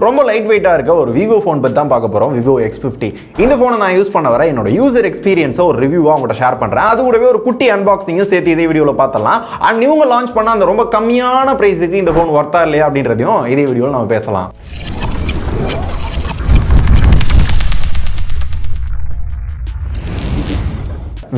ரொம்ப லைட் வெயிட்டா இருக்க ஒரு vivo ஃபோன் பத்தி தான் பார்க்க போறோம். vivo X50. இந்த ஃபோனை நான் யூஸ் பண்ண வர என்னோட யூசர் எக்ஸ்பீரியன்ஸை ஒரு ரிவ்யூவா உங்கள்கிட்ட ஷேர் பண்றேன். அது கூடவே ஒரு குட்டி அன்பாக்சிங்கும் சேர்த்து இதே வீடியோல பார்த்தலாம். அண்ட் இவங்க லான்ச் பண்ண அந்த ரொம்ப கம்மியான பிரைஸுக்கு இந்த ஃபோன் ஒர்த்தா இல்லையா அப்படின்றதையும் இதே வீடியோல நம்ம பேசலாம்.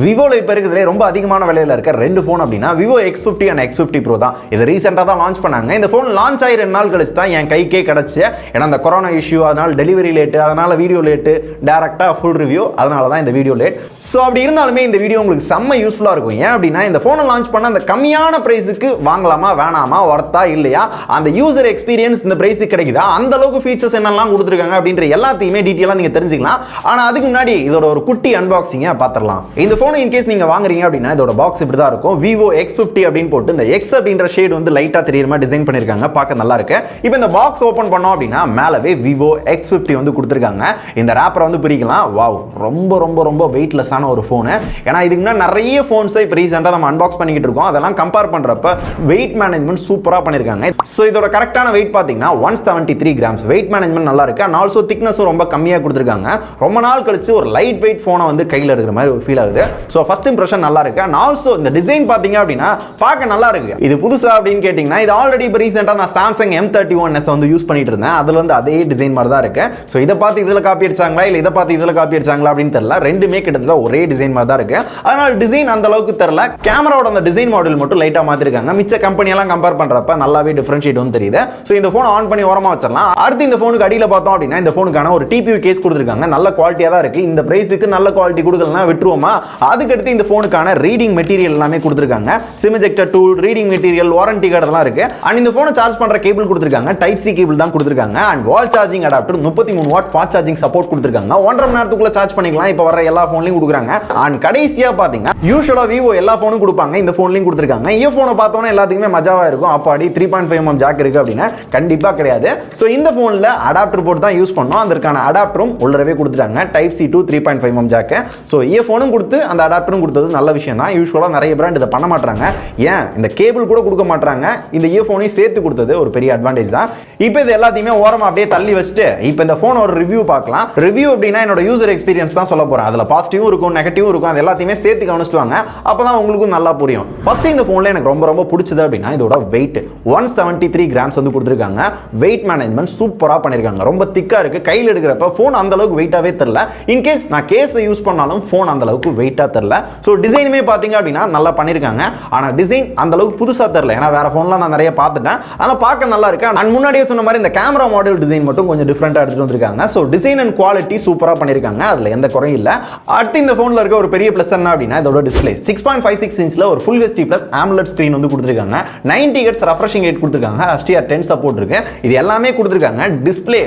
விவோல இப்போ இருக்கிறதுலே ரொம்ப அதிகமான விலையில் இருக்க ரெண்டு ஃபோன் அப்படின்னா vivo X50 and X50 Pro தான். இது ரீசெண்டாக தான் லான்ச் பண்ணாங்க. இந்த ஃபோன் லான்ச் ஆகி 2 நாள் கழிச்சு தான் என் கைக்கே கிடச்சி. ஏன்னா அந்த கொரோனா இஷ்யூ, அதனால டெலிவரி லேட்டு, அதனால வீடியோ லேட்டு, டேரக்டாக ஃபுல் ரிவ்யூ, அதனால தான் இந்த வீடியோ லேட். ஸோ அப்படி இருந்தாலுமே இந்த வீடியோ உங்களுக்கு செம்ம யூஸ்ஃபுல்லாக இருக்கும். ஏன் அப்படின்னா இந்த ஃபோனை லான்ச் பண்ண அந்த கம்மியான ப்ரைஸுக்கு வாங்கலாமா வேணாமா, ஒர்த்தா இல்லையா, அந்த யூசர் எக்ஸ்பீரியன்ஸ் இந்த ப்ரைஸுக்கு கிடைக்குதா, அந்த அளவுக்கு ஃபீச்சர்ஸ் என்னெல்லாம் கொடுத்துருக்காங்க அப்படின்ற எல்லாத்தையுமே டீட்டெயிலாக நீங்கள் தெரிஞ்சுக்கலாம். ஆனால் அதுக்கு முன்னாடி இதோட ஒரு குட்டி அன்பாக்சிங்கை பார்த்துடலாம். இந்த ஃபோனை இன்கேஸ் நீங்க வாங்குறீங்க அப்படின்னா இதோட பாக்ஸ் இப்படி தான் இருக்கும். vivo X50 அப்படின்னு போட்டு இந்த X அப்படின்ற ஷேட் வந்து லைட்டா தெரியுற மாதிரி டிசைன் பண்ணிருக்காங்க. பார்க்க நல்லா இருக்கு. இப்போ இந்த பாக்ஸ் ஓபன் பண்ணோம் அப்படின்னா மேலவே vivo X50 வந்து கொடுத்திருக்காங்க. இந்த ராப்பரை வந்து பிரிக்கலாம். வாவ், ரொம்ப ரொம்ப ரொம்ப வெயிட்லெஸ்ஸான ஒரு ஃபோன். ஏன்னா இதுக்கு முன்னாடி நிறைய ஃபோன்ஸை இப்போ ரீசெண்டாக நம்ம அன்பாக்ஸ் பண்ணிக்கிட்டு இருக்கோம். அதெல்லாம் கம்பேர் பண்றப்ப வெயிட் மேனேஜ்மெண்ட் சூப்பராக பண்ணிருக்காங்க. ஸோ இதோட கரெக்டான வெயிட் பார்த்தீங்கன்னா 173 கிராம்ஸ். வெயிட் மேனேஜ்மெண்ட் நல்லா இருக்கு. அண்ட் ஆல்சோ திக்னஸும் ரொம்ப கம்மியாக கொடுத்துருக்காங்க. ரொம்ப நாள் கழிச்சு ஒரு லைட் வெயிட் ஃபோனை வந்து கையில் இருக்கிற மாதிரி ஒரு ஃபீல் ஆகுது. ஸோ ஃபர்ஸ்ட் இம்ப்ரெஷன் நல்லா இருக்கு. அண்ட் ஆல்சோ இந்த டிசைன் பாத்தீங்க அப்படின்னா பார்க்க நல்லா இருக்கு. இது புதுசா அப்படின்னு கேட்டீங்கன்னா இது ஆல்ரெடி இப்போ ரீசெண்டா நான் சாம்சங் M31s வந்து யூஸ் பண்ணிட்டு இருந்தேன். அதுல வந்து அதே டிசைன் மாதிரி தான் இருக்கு. ஸோ இதை பார்த்து இதுல காப்பி அடிச்சாங்களா இல்ல இதை பார்த்து இதுல காப்பி அடிச்சாங்களா அப்படின்னு தெரியல. ரெண்டுமே கிட்டத்தட்ட ஒரே டிசைன் மாதிரி தான் இருக்கு. அதனால டிசைன் அந்த அளவுக்கு தெரியல. கேமராவோட அந்த டிசைன் மாடல் மட்டும் லைட்டா மாத்திருக்காங்க. மிச்ச கம்பெனி எல்லாம் கம்பேர் பண்றப்ப நல்லாவே டிஃபரன்ஷியேட் வந்து தெரியுது. ஸோ இந்த போன் ஆன் பண்ணி ஓரமா வச்சிடலாம். அடுத்து இந்த போனுக்கு அடியில பார்த்தோம் அப்படின்னா இந்த போனுக்கான ஒரு TPU கேஸ் கொடுத்துருக்காங்க. நல்ல குவாலிட்டியா தான் இருக்கு. இந்த பிரைஸுக்கு நல்ல குவாலிட்டி கொடுக்கலன்னா விட்டுருவோமா. அதுக்கு அடுத்து இந்த போனுக்கான ரீடிங் மெட்டீரியல் எல்லாமே கொடுத்திருக்காங்க. Sim ejector tool, reading material, warranty card எல்லாம் இருக்கு. அண்ட் இந்த போனை சார்ஜ் பண்ற கேபிள் கொடுத்திருக்காங்க. டைப் சி கேபிள் தான் கொடுத்திருக்காங்க. And wall charging adapter 33 watt fast charging support கொடுத்திருக்காங்க. 1.5 மணி நேரத்துக்குள்ள சார்ஜ் பண்ணிக்கலாம். இப்போ வர எல்லா போன்லயும் கொடுக்குறாங்க. அண்ட் கடைசியா பாத்தீங்கன்னா யூசுவலா vivo எல்லா போனும் கொடுப்பாங்க. இந்த போன்லயும் கொடுத்திருக்காங்க. இயர்போனை பார்த்தோம்னா எல்லாத்துக்குமே மஜாவா இருக்கும். அப்பாடி 3.5mm ஜாக் இருக்கு அப்படின்னா கண்டிப்பா கிடையாது. சோ இந்த போன்ல அடாப்டர் போட்டு தான் யூஸ் பண்ணோம். அதற்கான அடாப்டரும் உள்ளரவே கொடுத்துட்டாங்க. Type C to 3.5mm jack. So இயர்போனும் கொடுத்து அந்த அடாப்டரும் கொடுத்தது நல்ல விஷயம் தான். யூசுவலா நிறைய பிராண்ட் இதை பண்ண மாட்டாங்க. ஏன் இந்த கேபிள் கூட கொடுக்க மாட்டாங்க. இந்த இயர்போனையும் சேர்த்து கொடுத்தது ஒரு பெரிய அட்வான்டேஜ் தான். இப்போ இது எல்லாத்தையுமே ஓரமா அப்படியே தள்ளி வச்சுட்டு இப்போ இந்த போன் ஒரு ரிவ்யூ பார்க்கலாம். ரிவ்யூ அப்படின்னா என்னோட யூசர் எக்ஸ்பீரியன்ஸ் தான் சொல்ல போறேன். அதுல பாசிட்டிவும் இருக்கும், நெகட்டிவும் இருக்கும். அது எல்லாத்தையுமே சேர்த்து கவனிச்சுட்டு வாங்க. அப்பதான் உங்களுக்கும் நல்லா புரியும். ஃபர்ஸ்ட் இந்த போன்ல எனக்கு ரொம்ப ரொம்ப பிடிச்சது அப்படின்னா இதோட வெயிட் 173 கிராம்ஸ் வந்து கொடுத்துருக்காங்க. வெயிட் மேனேஜ்மெண்ட் சூப்பரா பண்ணிருக்காங்க. ரொம்ப திக்கா இருக்கு. கையில் எடுக்கிறப்ப போன் அந்த அளவுக்கு வெயிட்டாவே தெரியல. இன்கேஸ் நான் கேஸை யூஸ் பண்ணாலும் போன் அந்த அளவுக்கு வெயிட்டா தெரியல. ஸோ டிசைனுமே பாத்தீங்க அப்படின்னா நல்லா பண்ணிருக்காங்க. ஆனா டிசைன் அந்த அளவுக்கு புதுசா தெரியல. ஏன்னா வேற போன்லாம் நான் நிறைய பார்த்துட்டேன். ஆனா பார்க்க நல்லா இருக்கு. அண்ட் முன்னாடியே சொன்ன மாதிரி இந்த கேமரா மாடல் டிசைன் மட்டும் கொஞ்சம் டிஃபரெண்டா எடுத்துட்டு வந்திருக்காங்க. சோ டிசைன் அண்ட் குவாலிட்டி சூப்பரா பண்ணிருக்காங்க. அதுல எந்த குறையும் இல்ல. அடுத்து இந்த போன்ல இருக்க ஒரு பெரிய பிளஸ் என்ன அப்படின்னா இதோட டிஸ்ப்ளே 6.56 இன்ச்ல ஒரு full HD plus AMOLED screen வந்து கொடுத்திருக்காங்க. 90 Hz ரெஃப்ரெஷிங் ரேட் கொடுத்திருக்காங்க. HDR10 சப்போர்ட் இருக்கு. இது எல்லாமே கொடுத்திருக்காங்க. டிஸ்ப்ளே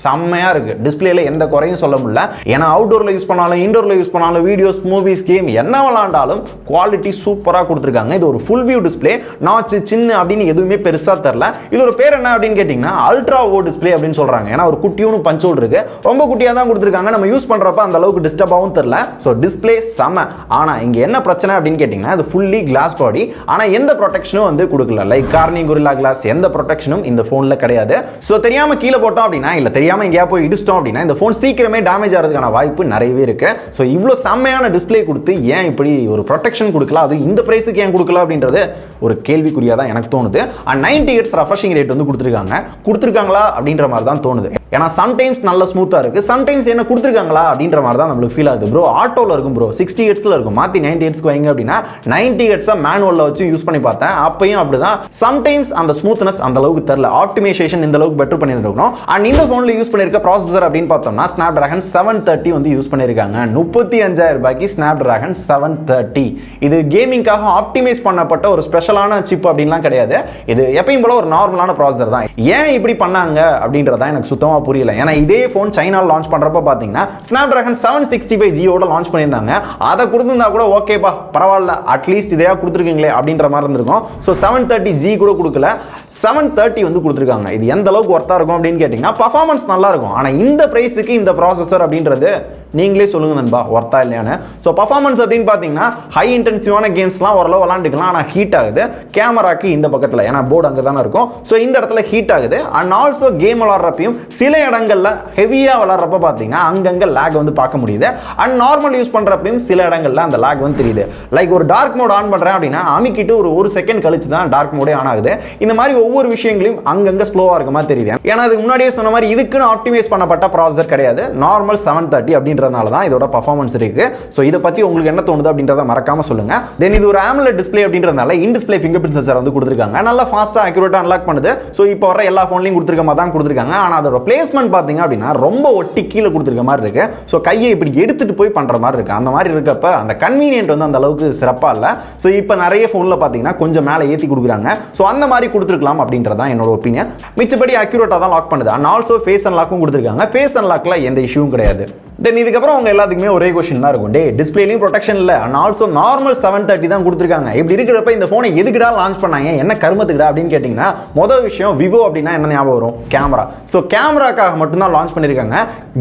செம்மையா இருக்கு. டிஸ்பிளேல எந்த குறையும் சொல்ல முடியல. ஏன்னா அவுட்டோர்ல யூஸ் பண்ணாலும் இன்டோர்ல யூஸ் பண்ணாலும் வீடியோஸ், மூவிஸ், கேம் என்ன விளையாண்டாலும் குவாலிட்டி சூப்பரா கொடுத்திருக்காங்க. இது ஒரு ஃபுல் வியூ டிஸ்ப்ளே. நாட்ச் சின்ன அப்படின்னு எதுவுமே பெருசா தெரியல. இதோட பேர் என்ன அப்படின்னு கேட்டீங்கன்னா அல்ட்ரா ஓ டிஸ்ப்ளே அப்படின்னு சொல்றாங்க. ஏன்னா ஒரு குட்டியூனு பஞ்ச் ஹோல் இருக்கு. ரொம்ப குட்டியா தான் கொடுத்திருக்காங்க. நம்ம யூஸ் பண்றப்ப அந்த அளவுக்கு டிஸ்டர்பாவும் தெரியல. சோ டிஸ்ப்ளே செம. ஆனா இங்க என்ன பிரச்சனை அப்படின்னு கேட்டீங்கன்னா இது ஃபுல்லி கிளாஸ் பாடி. ஆனா எந்த ப்ரொடெக்ஷனும் வந்து கொடுக்கல. லைக் கார்னிங் கொரில்லா கிளாஸ் எந்த ப்ரொடெக்ஷனும் இந்த போன்ல கிடையாது. சோ தெரியாம கீழே போட்டோம் அப்படின்னா இல்ல தெரியாம எங்கேயா போய் இடிச்சிட்டோம் அப்படின்னா இந்த போன் சீக்கிரமே டேமேஜ் ஆகிறதுக்கான வாய்ப்பு நிறையவே இருக்கு. ஸோ இவ்வளோ செம்மையான டிஸ்பிளே கொடுத்து ஏன் இப்படி ஒரு ப்ரொடெக்ஷன் கொடுக்கல, அது இந்த பிரைஸுக்கு ஏன் கொடுக்கல அப்படின்றது ஒரு கேள்விக்குறியா தான் எனக்கு தோணுது. அண்ட் 90 Hz ரெஃப்ரெஷிங் ரேட் வந்து கொடுத்துருக்காங்களா அப்படின்ற மாதிரி தான் தோணுது. ஏன்னா சம்டைம்ஸ் நல்ல ஸ்மூத்தா இருக்கு, சம்டைம்ஸ் என்ன கொடுத்துருக்காங்களா அப்படின்ற மாதிரி தான் நம்மளுக்கு ஃபீல் ஆகுது. ப்ரோ ஆட்டோல இருக்கும் ப்ரோ 60 Hzல இருக்கும். மாத்தி 90 Hz வைங்க அப்படின்னா 90 Hz மேனுவல்ல வச்சு யூஸ் பண்ணி பார்த்தேன். அப்பயும் அப்படிதான். சம்டைம்ஸ் அந்த ஸ்மூத்னஸ் அந்த அளவுக்கு தெரியல. ஆப்டிமைசேஷன் இந்த அளவுக்கு பெட்டர் பண்ணிருக்கணும். அண்ட் இந்த போன்ல யூஸ் பண்ணிருக்க ப்ராசஸர் அப்படின்னு பார்த்தோம்னா Snapdragon 730 வந்து யூஸ் பண்ணிருக்காங்க. 35,000 ரூபாய்க்கு Snapdragon 730. இது கேமிங்காக ஆப்டிமைஸ் பண்ணப்பட்ட ஒரு ஸ்பெஷலான சிப் அப்படின்லாம் கிடையாது. இது எப்பயும் போல ஒரு நார்மலான ப்ராசஸர் தான். ஏன் இப்படி பண்ணாங்க அப்படின்றத எனக்கு சுத்தமா புரியல. ஏன்னா இதே போன் சைனால லான்ச் பண்றப்ப பாத்தீங்கன்னா Snapdragon 765G ஓட லான்ச் பண்ணியிருந்தாங்க. அதை கொடுத்திருந்தா கூட ஓகேப்பா பரவாயில்ல, அட்லீஸ்ட் இதையா கொடுத்துருக்கீங்களே அப்படின்ற மாதிரி இருந்திருக்கும். ஸோ 730G கூட கொடுக்கல, 730 வந்து கொடுத்துருக்காங்க. இது எந்த அளவுக்கு ஒர்த்தா இருக்கும் அப்படின்னு கேட்டீங்கன்னா பர்ஃபார்மன்ஸ் நல்லா இருக்கும். ஆனா இந்த பிரைஸுக்கு இந்த ப்ராசஸர் அப்படின்றது நீங்களே சொல்லுங்க நண்பா ஒர்த்தா இல்லையானு. ஸோ பர்ஃபார்மன்ஸ் அப்படின்னு பார்த்தீங்கன்னா ஹை இன்டென்சிவான கேம்ஸ்லாம் ஓரளவு விளாண்டுக்கலாம், ஆனால் ஹீட் ஆகுது கேமராக்கு இந்த பக்கத்தில், ஏன்னா போர்டு அங்கே தானே இருக்கும். ஸோ இந்த இடத்துல ஹீட் ஆகுது. அண்ட் ஆல்சோ கேம் விளாட்றப்பையும் சில இடங்களில் ஹெவியாக விளாட்றப்ப பார்த்தீங்கன்னா அங்கங்கே லேக் வந்து பார்க்க முடியுது. அண்ட் நார்மல் யூஸ் பண்ணுறப்பையும் சில இடங்களில் அந்த லேக் வந்து தெரியுது. லைக் ஒரு டார்க் மோட் ஆன் பண்ணுறேன் அப்படின்னா அமைக்கிட்டு ஒரு செகண்ட் கழிச்சு தான் டார்க் மோடே ஆன் ஆகுது. இந்த மாதிரி ஒவ்வொரு விஷயங்களையும் அங்கங்கே ஸ்லோவாக இருக்க மாதிரி தெரியுது. ஏன்னா அதுக்கு முன்னாடியே சொன்ன மாதிரி இதுக்குன்னு ஆப்டிமைஸ் பண்ணப்பட்ட ப்ராசஸர் கிடையாது, நார்மல் 730 அப்படின்றதுனால தான் இதோட பர்ஃபார்மன்ஸ் இருக்கு. ஸோ இதை பற்றி உங்களுக்கு என்ன தோணுது அப்படின்றத மறக்காம சொல்லுங்க. தென் இது ஒரு AMOLED டிஸ்ப்ளே அப்படின்றதுனால இன் டிஸ்ப்ளே ஃபிங்கர் பிரிண்ட் சென்சார் வந்து கொடுத்துருக்காங்க, நல்லா ஃபாஸ்ட்டாக அக்யூரேட்டாக அன்லாக் பண்ணுது. ஸோ இப்போ வர எல்லா ஃபோன்லையும் கொடுத்துருக்க மாதிரி தான் கொடுத்துருக்காங்க. ஆனால் அதோட பிளேஸ்மெண்ட் பார்த்தீங்க அப்படின்னா ரொம்ப ஒட்டி கீழே கொடுத்துருக்க மாதிரி இருக்கு. ஸோ கையை இப்படி எடுத்துட்டு போய் பண்ணுற மாதிரி இருக்கு. அந்த மாதிரி இருக்கப்ப அந்த கன்வீனியன்ட் வந்து அந்த அளவுக்கு சிறப்பாக இல்லை. ஸோ இப்போ நிறைய ஃபோனில் பார்த்தீங்கன்னா கொஞ்சம் மேலே ஏற்றி கொடுக்குறாங்க. ஸோ அந்த மாதிரி கொடுத்துருக்கலாம் அப்படின்றதான் என்னோட ஒப்பீனியன். மிச்சபடி அக்யூரேட்டாக தான் லாக் பண்ணுது. அண்ட் ஆல்சோ ஃபேஸ் அன்லாக்கும் கொடுத்துருக்காங்க. ஃபேஸ் அன்லாக்ல எந்த இஷ்யூவும் கிடையாது. தென் இதுக்கப்புறம் அவங்க எல்லாத்துக்குமே ஒரே கொஸ்டின் தான் இருக்கும், டே டிஸ்பிளேலையும் ப்ரொடெக்ஷன் இல்லை, அண்ட் ஆல்சோ நார்மல் 730 தான் கொடுத்துருக்காங்க. இப்படி இருக்கிறப்ப இந்த ஃபோனை எதுக்குடா லான்ச் பண்ணாங்க, என்ன கருமத்துக்குடா அப்படின்னு கேட்டிங்கன்னா முதல் விஷயம் விவோ அப்படின்னா என்ன ஞாபகம் வரும், கேமரா. ஸோ கேமராக்காக மட்டும்தான் லான்ச் பண்ணியிருக்காங்க.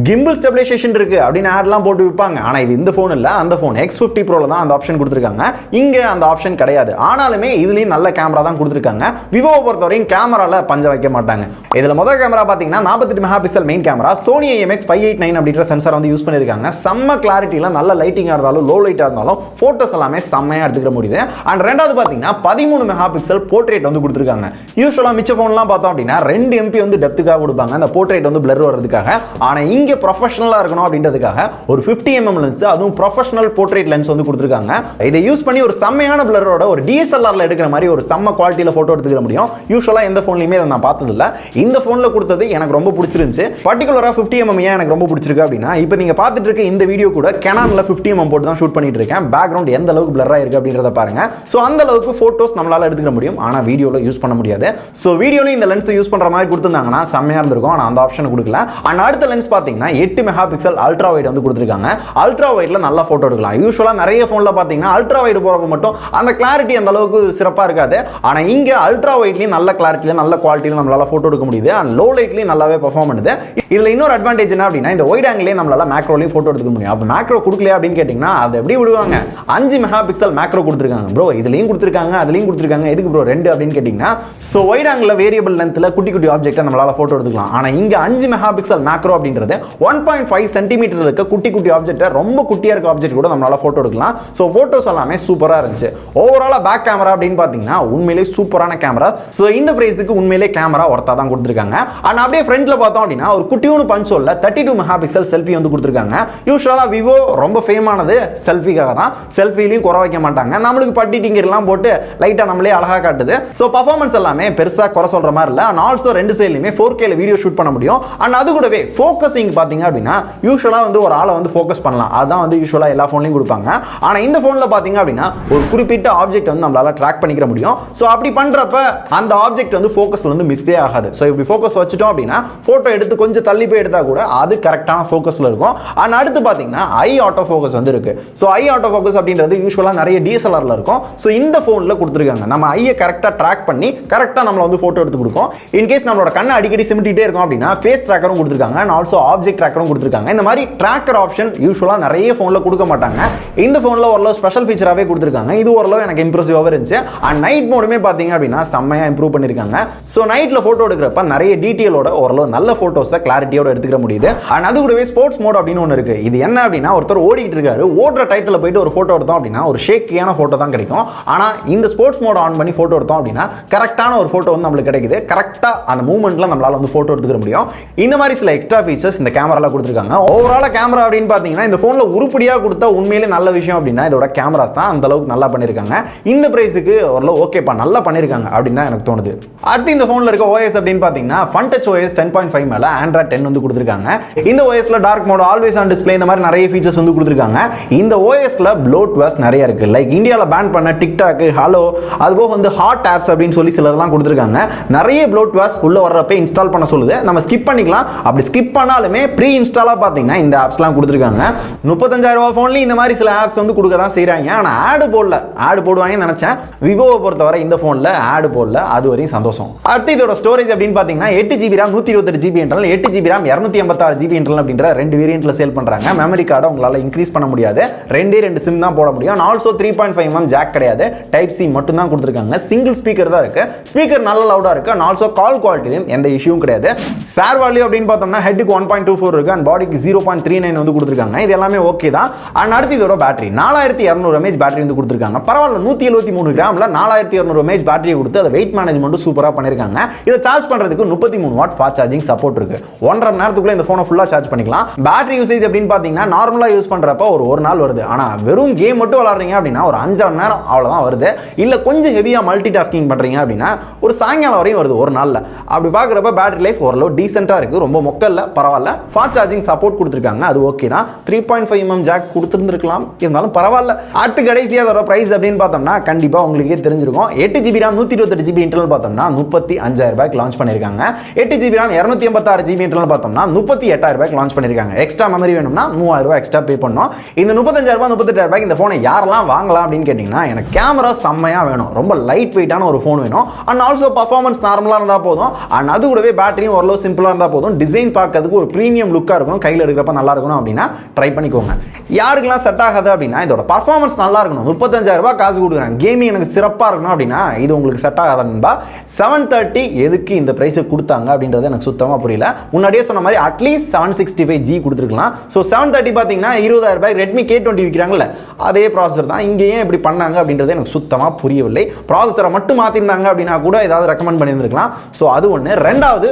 கிம்பிள் ஸ்டெபிலைசேஷன் இருக்கு அப்படின்னு ஆட்லாம் போட்டு விற்பாங்க. ஆனால் இது இந்த ஃபோன் இல்லை, அந்த ஃபோன் X50 ப்ரோல தான் அந்த ஆப்ஷன் கொடுத்துருக்காங்க. இங்கே அந்த ஆப்ஷன் கிடையாது. ஆனாலுமே இதுலேயும் நல்ல கேமரா தான் கொடுத்துருக்காங்க. விவோவை பொறுத்தவரையும் கேமரால பஞ்ச வைக்க மாட்டாங்க. இதில் முதல் கேமரா பார்த்தீங்கன்னா 48 mega pixel main camera, Sony IMX589 அப்படின்ற சென்சார் வந்து யூஸ் பண்ணிருக்காங்க. செம்ம கிளாரிட்டில நல்ல லைட்டிங்கா இருந்தாலும் லோ லைட்டா இருந்தாலும் போட்டோஸ் எல்லாமே செம்மையா எடுத்துக்க முடியுது. அண்ட் ரெண்டாவது பாத்தீங்கன்னா 13 மெகா பிக்சல் போர்ட்ரேட் வந்து கொடுத்திருக்காங்க. யூசுவலா மிச்ச போன்லாம் பார்த்தோம் அப்படின்னா 2 MP வந்து டெப்த்துக்காக கொடுப்பாங்க, அந்த போர்ட்ரேட் வந்து பிளர் வரதுக்காக. ஆனா இங்க ப்ரொஃபஷனலா இருக்கணும் அப்படின்றதுக்காக ஒரு 50 mm லென்ஸ், அதுவும் ப்ரொஃபஷனல் போர்ட்ரேட் லென்ஸ் வந்து கொடுத்திருக்காங்க. இதை யூஸ் பண்ணி ஒரு செம்மையான பிளரோட ஒரு DSLR ல எடுக்கிற மாதிரி ஒரு செம்ம குவாலிட்டியில போட்டோ எடுத்துக்க முடியும். யூசுவலா எந்த போன்லயுமே இதை நான் பார்த்தது இல்ல. இந்த போன்ல கொடுத்தது எனக்கு ரொம்ப பிடிச்சிருந்துச்சு. பர்டிகுலரா 50 mm எனக்கு ரொம்ப பிடிச்சிருக்கு அப்படின்னா இப்போ நீங்க பார்த்துட்டு இருக்க இந்த வீடியோ கூட Canonல 50 mm போட்டு தான் ஷூட் பண்ணிட்டு இருக்கேன். பேக்ரவுண்ட் எந்த அளவுக்கு பிளரா இருக்கு அப்படின்றத பாருங்க. சோ அந்த அளவுக்கு போட்டோஸ் நம்மளால எடுத்துக்க முடியும், ஆனா வீடியோல யூஸ் பண்ண முடியாது. சோ வீடியோல இந்த லென்ஸ் யூஸ் பண்ற மாதிரி கொடுத்திருந்தாங்கன்னா செம்மையா இருந்திருக்கும். ஆனா அந்த ஆப்ஷன் கொடுக்கல. அண்ட் அடுத்த லென்ஸ் பாத்தீங்கன்னா 8 மெகா பிக்சல் அல்ட்ரா வைட் வந்து கொடுத்திருக்காங்க. அல்ட்ரா வைட்ல நல்ல போட்டோ எடுக்கலாம். யூசுவலா நிறைய போன்ல பாத்தீங்கன்னா அல்ட்ரா வைட் போறப்ப மட்டும் அந்த கிளாரிட்டி அந்த அளவுக்கு சிறப்பா இருக்காது. ஆனா இங்க அல்ட்ரா வைட்லயும் நல்ல கிளாரிட்டில நல்ல குவாலிட்டில நம்மளால போட்டோ எடுக்க முடியுது. அண்ட் லோ லைட்லயும் நல்லாவே பெர்ஃபார்ம் பண்ணுது. இதுல இன்னொரு அட்வான்டேஜ் என்ன அப்படின்னா இந்த வைட் ஆங்கிள்லயே நம்மளால மேக்ரோலயும் போட்டோ எடுக்க முடியும். அப்ப மேக்ரோ கொடுக்கலையா அப்படின்னு கேட்டீங்கன்னா அதை எப்படி விடுவாங்க, 5 மெகா பிக்சல் மேக்ரோ கொடுத்துருக்காங்க. ப்ரோ இதுலயும் கொடுத்துருக்காங்க அதுலயும் கொடுத்துருக்காங்க, எதுக்கு ப்ரோ 2 அப்படின்னு கேட்டீங்கன்னா சோ வைட் ஆங்கிள் வேரியபிள் லென்த்ல குட்டி குட்டி ஆப்ஜெக்ட்டை நம்மளால போட்டோ எடுத்துக்கலாம். ஆனா இங்க 5 மெகா பிக்சல் மேக்ரோ அப்படின்றது 1.5 சென்டிமீட்டர் இருக்க குட்டி குட்டி ஆப்ஜெக்ட்டை, ரொம்ப குட்டியா இருக்க ஆப்ஜெக்ட் கூட நம்மளால போட்டோ எடுக்கலாம். சோ போட்டோஸ் எல்லாமே சூப்பரா இருந்துச்சு. ஓவராலா பேக் கேமரா அப்படின்னு பாத்தீங்கன்னா உண்மையிலேயே சூப்பரான கேமரா. சோ இந்த பிரைஸ்க்கு உண்மையிலேயே கேமரா ஒர்த்தா தான் கொடுத்துருக்காங்க. ஆனா அப்படியே ஃப்ரண்ட்ல பார்த்தோம் அப்படின்னா ஒரு குட்டியூன பஞ்சோல்ல 32 மெகா பிக்சல் செல்ஃபி வந்து கொடுத்துருக்காங்க. யூசுவலா விவோ ரொம்ப ஃபேமானது செல்ஃபிக்காக தான். செல்ஃபிலையும் குறை வைக்க மாட்டாங்க. நம்மளுக்கு பட்டி டிங்கர்லாம் போட்டு லைட்டா நம்மளே அழகா காட்டுது. சோ பர்ஃபார்மன்ஸ் எல்லாமே பெருசா குறை சொல்ற மாதிரி இல்ல. அண்ட் ஆல்சோ ரெண்டு சைடுலயுமே 4K ல வீடியோ ஷூட் பண்ண முடியும். அண்ட் அது கூடவே ஃபோக்கஸிங் பாத்தீங்க அப்படின்னா யூசுவலா வந்து ஒரு ஆளை வந்து ஃபோக்கஸ் பண்ணலாம். அதான் வந்து யூசுவலா எல்லா போன்லயும் கொடுப்பாங்க. ஆனா இந்த போன்ல பாத்தீங்க அப்படின்னா ஒரு குறிப்பிட்ட ஆப்ஜெக்ட் வந்து நம்மளால ட்ராக் பண்ணிக்க முடியும். சோ அப்படி பண்றப்ப அந்த ஆப்ஜெக்ட் வந்து ஃபோக்கஸ்ல வந்து மிஸ்ஸே ஆகாது. சோ இப்படி ஃபோக்கஸ் வச்சிட்டோம் அப்படின்னா போட்டோ எடுத்து கொஞ்சம் தள்ளி போய் எடுத்தா கூட அது கரெக்டான ஃபோக்கஸ்ல இருக்கும். அண்ட் அடுத்து பாத்தீங்கன்னா ஐ ஆட்டோ ஃபோக்கஸ் வந்து இருக்கு. சோ ஐ ஆட்டோ ஃபோக்கஸ் அப்படின்றது யூசுவலா நிறைய DSLR ல இருக்கும். சோ இந்த போன்ல கொடுத்திருக்காங்க. நம்ம ஐயை கரெக்ட்டா ட்ராக் பண்ணி கரெக்ட்டா நம்மள வந்து போட்டோ எடுத்து கொடுக்கும். இன் கேஸ் நம்மளோட கண்ணை அடிக்கடி சிமிட்டிட்டே இருக்கும் அப்படின்னா ஃபேஸ் ட்ராக்கரும் கொடுத்திருக்காங்க. அண்ட் ஆல்சோ ஆப்ஜெக்ட் ட்ராக்கரும் கொடுத்திருக்காங்க. இந்த மாதிரி ட்ராக்கர் ஆப்ஷன் யூசுவலா நிறைய போன்ல கொடுக்க மாட்டாங்க. இந்த போன்ல ஓரளவு ஸ்பெஷல் ஃபீச்சராவே கொடுத்திருக்காங்க. இது ஓரளவு எனக்கு இம்ப்ரெசிவாவே இருந்துச்சு. அண்ட் நைட் மோடுமே பாத்தீங்க அப்படின்னா செம்மையா இம்ப்ரூவ் பண்ணிருக்காங்க. சோ நைட்ல போட்டோ எடுக்கிறப்ப நிறைய டீடைலோட ஓரளவு நல்ல போட்டோஸை கிளாரிட்டியோட எடுத்துக்க முடியுது. அண்ட் அது கூடவே ஸ்போர்ட்ஸ் மோட் அப்படின்னு ஒன்று இருக்கு. இது என்ன அப்படின்னா ஒருத்தர் ஓடிட்டு இருக்காரு, ஓடுற டயத்துல போயிட்டு ஒரு போட்டோ எடுத்தோம் அப்படின்னா ஒரு ஷேக்கியான போட்டோ தான் கிடைக்கும். ஆனா இந்த ஸ்போர்ட்ஸ் மோட் ஆன் பண்ணி போட்டோ எடுத்தோம் அப்படின்னா கரெக்டான ஒரு போட்டோ வந்து நம்மளுக்கு கிடைக்குது. கரெக்டா அந்த மூவ்மெண்ட்ல நம்மளால வந்து போட்டோ எடுத்துக்க முடியும். இந்த மாதிரி சில எக்ஸ்ட்ரா ஃபீச்சர்ஸ் இந்த கேமரால கொடுத்திருக்காங்க. ஓவரால கேமரா அப்படின்னு பாத்தீங்கன்னா இந்த போன்ல உருப்படியா கொடுத்த உண்மையிலே நல்ல விஷயம் அப்படின்னா இதோட கேமராஸ் தான். அந்த அளவுக்கு நல்லா பண்ணிருக்காங்க. இந்த பிரைஸ்க்கு ஓரளவு ஓகேப்பா நல்லா பண்ணிருக்காங்க அப்படின்னு தான் எனக்கு தோணுது. அடுத்து இந்த போன்ல இருக்க OS அப்படின்னு பாத்தீங்கன்னா Fun Touch OS 10.5 மேல Android 10 வந்து கொடுத்திருக்காங்க. இந்த OSல dark mode, always on display, இந்த மாதிரி நிறைய ஃபீச்சர்ஸ் வந்து கொடுத்திருக்காங்க. இந்த OSல ப்ளோட்வேர்ஸ் நிறைய இருக்கு. லைக் இந்தியால பேன் பண்ண டிக்டாக், ஹலோ, அதுபோக வந்து ஹாட் ஆப்ஸ் அப்படின்னு சொல்லி சிலதெல்லாம் கொடுத்திருக்காங்க. நிறைய ப்ளோட்வேர்ஸ் உள்ள வர்றப்ப இன்ஸ்டால் பண்ண சொல்லுது. நம்ம ஸ்கிப் பண்ணிக்கலாம். அப்படி ஸ்கிப் பண்ணாலுமே ப்ரீ இன்ஸ்டாலா பாத்தீங்கன்னா இந்த ஆப்ஸ்லாம் கொடுத்திருக்காங்க. 35,000 ரூபாய் போன்ல இந்த மாதிரி சில ஆப்ஸ் வந்து கொடுக்க தான் செய்றாங்க. ஆனா ஆட் போடல. ஆட் போடுவாங்கன்னு நினைச்சேன். விவோவை பொறுத்தவரை இந்த போன்ல ஆட் போடல. அது வரையும் சந்தோஷம். அடுத்து இதோட ஸ்டோரேஜ் அப்படின்னு பாத்தீங்கன்னா 8GB RAM 128GB internal, 8GB RAM 256GB internal அப்படின்ற ரெண்டு வேரியன்ட்ல சேல் பண்றாங்க. மெமரி கார்டை உங்களால இன்க்ரீஸ் பண்ண முடியாது. ரெண்டு சிம் தான் போட முடியும். ஆல்சோ 3.5mm ஜாக் கிடையாது, டைப் சி மட்டும் தான் கொடுத்துருக்காங்க. சிங்கிள் ஸ்பீக்கர் தான் இருக்கு. ஸ்பீக்கர் நல்ல லவுடா இருக்கு. அண்ட் ஆல்சோ கால் குவாலிட்டியும் எந்த இஷ்யூவும் கிடையாது. ஷேர் வேல்யூ அப்படின்னு பார்த்தோம்னா ஹெட்டுக்கு 1.24 இருக்கு அண்ட் பாடிக்கு 0.39 வந்து கொடுத்துருக்காங்க. இது எல்லாமே ஓகே தான். அண்ட் அடுத்து இதோட பேட்டரி 4200 mAh பேட்டரி வந்து கொடுத்துருக்காங்க. பரவாயில்ல, 173 கிராம்ல 4200 mAh பேட்டரி கொடுத்து அதை வெயிட் மேனேஜ்மெண்ட் சூப்பரா பண்ணிருக்காங்க. இதை சார்ஜ் பண்றதுக்கு 33 வாட் ஃபாஸ்ட் சார்ஜிங் சப்போர்ட் இருக்கு. 1.5 மணி நேரத்துக்குள்ள இந்த போனை ஃபுல்லா சார்ஜ் பண்ணிக்கலாம். பேட்டரி யூசேஜ் அப்படின்னு பாத்தீங்கன்னா நார்மலா யூஸ் பண்றப்ப ஒரு நாள் வருது. ஆனா வெறும் கேம் மட்டும் விளையாடுறீங்க அப்படின்னா ஒரு 5 மணி நேரம் அவ்வளவுதான் வருது. இல்ல கொஞ்சம் ஹெவியா மல்டி டாஸ்கிங் பண்றீங்க அப்படின்னா ஒரு சாயங்காலம் வரையும் வருது ஒரு நாள்ல. அப்படி பாக்குறப்ப பேட்டரி லைஃப் ஓரளவு டீசென்ட்டா இருக்கு. ரொம்ப மொக்கல்ல, பரவாயில்ல. ஃபாஸ்ட் சார்ஜிங் சப்போர்ட் கொடுத்துருக்காங்க, அது ஓகே தான். 3.5mm ஜாக் கொடுத்துருந்துருக்கலாம், இருந்தாலும் பரவாயில்ல. அடுத்து கடைசியா அதோட பிரைஸ் அப்படின்னு பார்த்தோம்னா கண்டிப்பா உங்களுக்கே தெரிஞ்சிருக்கும். 8GB RAM 128GB இன்டர்னல் பார்த்தோம்னா 35,000 ரூபாய்க்கு லான்ச் பண்ணிருக்காங்க. 8GB RAM 256GB இன்டர்னல் பார்த்தோம்னா 38,000 ரூபாய்க்கு லான்ச் பண்ணிருக்காங்க. எக்ஸ்ட்ரா மெமரி வேணும்னா 3000 ரூபாய் எக்ஸ்ட்ரா பே பண்ணணும். இந்த 35,000 ரூபாய் 38,000 ரூபாய்க்கு இந்த போனை யாரெல்லாம் வாங்கலாம் அப்படின்னு கேட்டீங்கன்னா, எனக்கு கேமரா செம்மையா வேணும், ரொம்ப லைட் வெயிட்டான ஒரு போன் வேணும், அண்ட் ஆல்சோ பர்ஃபார்மன்ஸ் நார்மலா இருந்தா போதும், அண்ட் அது கூடவே பேட்டரியும் ஓரளவு சிம்பிளா இருந்தா போதும், டிசைன் பார்க்கிறதுக்கு ஒரு பிரீமியம் லுக்கா இருக்கணும், கையில் எடுக்கிறப்ப நல்லா இருக்கணும் அப்படின்னா ட்ரை பண்ணிக்கோங்க. யாருக்கெல்லாம் செட் ஆகாது அப்படின்னா இதோட பர்ஃபார்மன்ஸ் நல்லா இருக்கணும், 35,000 ரூபாய் காசு கொடுக்குறேன், கேமிங் எனக்கு சிறப்பா இருக்கணும் அப்படின்னா இது உங்களுக்கு செட் ஆகாதுன்பா. 730 எதுக்கு இந்த பிரைஸ் கொடுத்தாங்க அப்படின்றது எனக்கு சுத்தமா புரியல. முன்னாடியே சொன்ன மாதிரி அட்லீஸ்ட் 765G கொடுத்துருக்கலாம். ஸோ 730 பார்த்தீங்கன்னா 20,000 ரூபாய் ரெட்மி K20 விற்கிறாங்கல்ல, அதே ப்ராசஸர் தான். இங்கே ஏன் இப்படி பண்ணாங்க அப்படின்றது எனக்கு சுத்தமா புரியவில்லை. ப்ராசஸரை மட்டும் மாத்திருந்தாங்க அப்படின்னா கூட ஏதாவது ரெக்கமெண்ட் பண்ணியிருந்திருக்கலாம். ஸோ அது ஒன்று. ரெண்டாவது,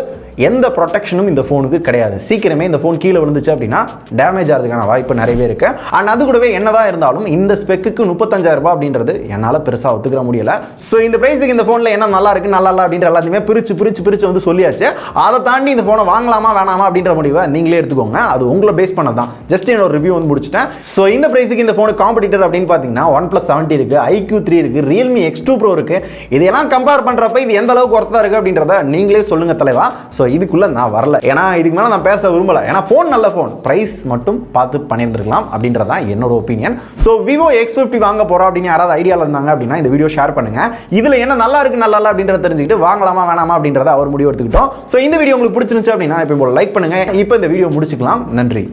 எந்த ப்ரொடெக்ஷனும் இந்த ஃபோனுக்கு கிடையாது. சீக்கிரமே இந்த ஃபோன் கீழே விழுந்துச்சு அப்படின்னா டேமேஜ் ஆகிறதுக்கான வாய்ப்பு நிறையவே இருக்கு. அண்ட் அது கூடவே என்னதான் இருந்தாலும் இந்த ஸ்பெக்கு 35,000 ரூபாய் அப்படின்றது என்னால் பெருசாக ஒத்துக்கிற முடியல. ஸோ இந்த பிரைஸுக்கு இந்த ஃபோனில் என்ன நல்லா இருக்கு நல்லா இல்லை அப்படின்ற எல்லாத்தையுமே பிரிச்சு வந்து சொல்லியாச்சு. அதை தாண்டி இந்த ஃபோனை வாங்கலாமா வேணாமா அப்படின்ற முடிவை நீங்களே எடுத்துக்கோங்க. அது உங்களை பேஸ் பண்ணதான். ஜஸ்ட் என்னோட ரிவ்யூ வந்து முடிச்சிட்டேன். ஸோ இந்த பிரைஸுக்கு இந்த ஃபோனு காம்படிட்டர் அப்படின்னு பார்த்தீங்கன்னா OnePlus 70 இருக்கு, iQ3 இருக்கு, Realme X2 Pro இருக்கு. இதெல்லாம் கம்பேர் பண்றப்ப இது எந்த அளவுக்கு ஒர்த்தா இருக்கு அப்படின்றத நீங்களே சொல்லுங்க தலைவா. ஸோ இதுக்குள்ள நான் வரல, ஏன்னா இதுக்கு மேலே நான் பேச விரும்பல. ஏன்னா ஃபோன் நல்ல ஃபோன், பிரைஸ் மட்டும் பார்த்து பண்ணியிருந்திருக்கலாம் அப்படின்றதா என்னோட ஒப்பீனியன். ஸோ vivo X50 வாங்க போறோம் அப்படின்னு யாராவது ஐடியாவில் இருந்தாங்க அப்படின்னா இந்த வீடியோ ஷேர் பண்ணுங்க. இதுல என்ன நல்லா இருக்கு நல்லா இல்லை அப்படின்றத தெரிஞ்சுக்கிட்டு வாங்கலாமா வேணாமா அப்படின்றத அவர் முடிவு எடுத்துக்கிட்டோம். ஸோ இந்த வீடியோ உங்களுக்கு பிடிச்சிருந்துச்சு அப்படின்னா இப்போ லைக் பண்ணுங்க. இப்போ இந்த வீடியோ முடிச்சுக்கலாம். நன்றி.